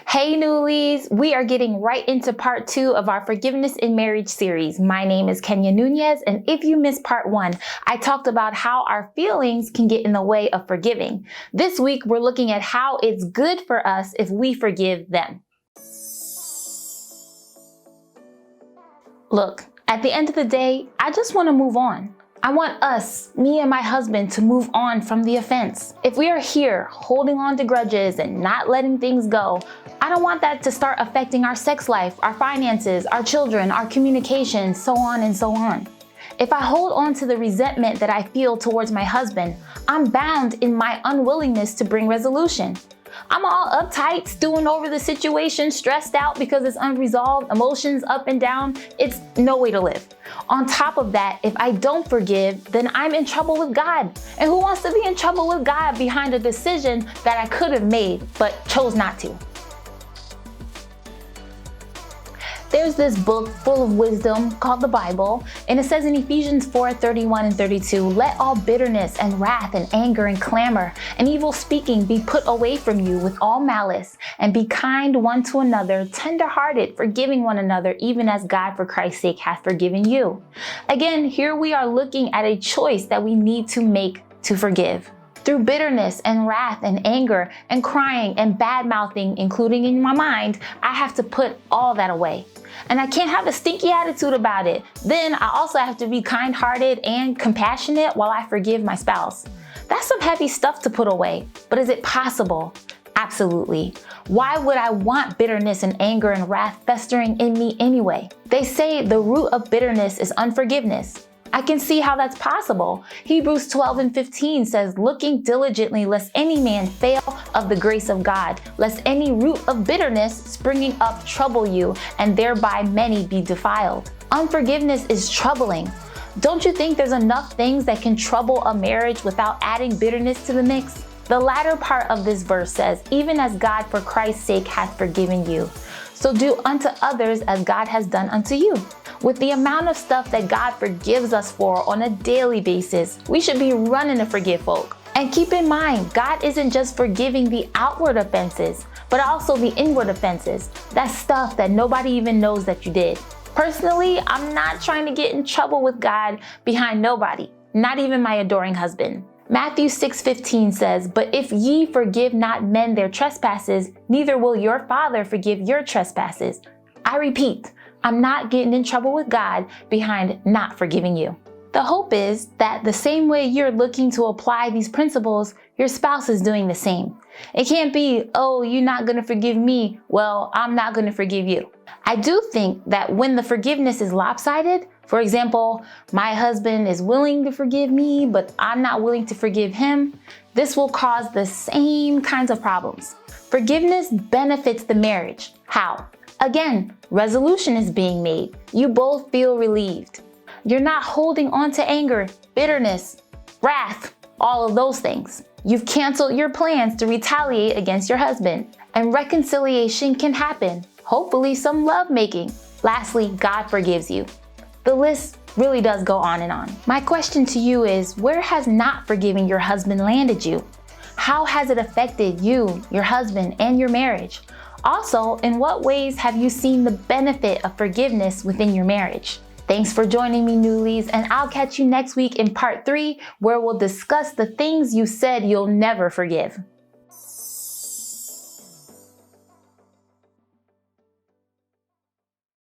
Hey newlies, we are getting right into part 2 of our Forgiveness in Marriage series. My name is Kenya Nunez, and if you missed part 1, I talked about how our feelings can get in the way of forgiving. This week, we're looking at how it's good for us if we forgive them. Look, at the end of the day, I just want to move on. I want us, me and my husband, to move on from the offense. If we are here holding on to grudges and not letting things go, I don't want that to start affecting our sex life, our finances, our children, our communication, so on and so on. If I hold on to the resentment that I feel towards my husband, I'm bound in my unwillingness to bring resolution. I'm all uptight, stewing over the situation, stressed out because it's unresolved, emotions up and down. It's no way to live. On top of that, if I don't forgive, then I'm in trouble with God. And who wants to be in trouble with God behind a decision that I could have made but chose not to? There's this book full of wisdom called the Bible, and it says in Ephesians 4:31 and 32, "Let all bitterness and wrath and anger and clamor and evil speaking be put away from you with all malice, and be kind one to another, tender-hearted, forgiving one another, even as God for Christ's sake hath forgiven you." Again, here we are looking at a choice that we need to make to forgive. Through bitterness and wrath and anger and crying and bad-mouthing, including in my mind, I have to put all that away. And I can't have a stinky attitude about it. Then I also have to be kind-hearted and compassionate while I forgive my spouse. That's some heavy stuff to put away, but is it possible? Absolutely. Why would I want bitterness and anger and wrath festering in me anyway? They say the root of bitterness is unforgiveness. I can see how that's possible. Hebrews 12 and 15 says, "Looking diligently lest any man fail of the grace of God, lest any root of bitterness springing up trouble you, and thereby many be defiled." Unforgiveness is troubling. Don't you think there's enough things that can trouble a marriage without adding bitterness to the mix? The latter part of this verse says, "Even as God for Christ's sake hath forgiven you, so do unto others as God has done unto you." With the amount of stuff that God forgives us for on a daily basis, we should be running to forgive folk. And keep in mind, God isn't just forgiving the outward offenses, but also the inward offenses. That's stuff that nobody even knows that you did. Personally, I'm not trying to get in trouble with God behind nobody, not even my adoring husband. Matthew 6:15 says, "But if ye forgive not men their trespasses, neither will your Father forgive your trespasses." I repeat, I'm not getting in trouble with God behind not forgiving you. The hope is that the same way you're looking to apply these principles, your spouse is doing the same. It can't be, "Oh, you're not going to forgive me. Well, I'm not going to forgive you." I do think that when the forgiveness is lopsided, for example, my husband is willing to forgive me, but I'm not willing to forgive him, this will cause the same kinds of problems. Forgiveness benefits the marriage. How? Again, resolution is being made. You both feel relieved. You're not holding on to anger, bitterness, wrath, all of those things. You've canceled your plans to retaliate against your husband, and reconciliation can happen. Hopefully some lovemaking. Lastly, God forgives you. The list really does go on and on. My question to you is, where has not forgiving your husband landed you? How has it affected you, your husband, and your marriage? Also, in what ways have you seen the benefit of forgiveness within your marriage? Thanks for joining me, newlies, and I'll catch you next week in part 3, where we'll discuss the things you said you'll never forgive.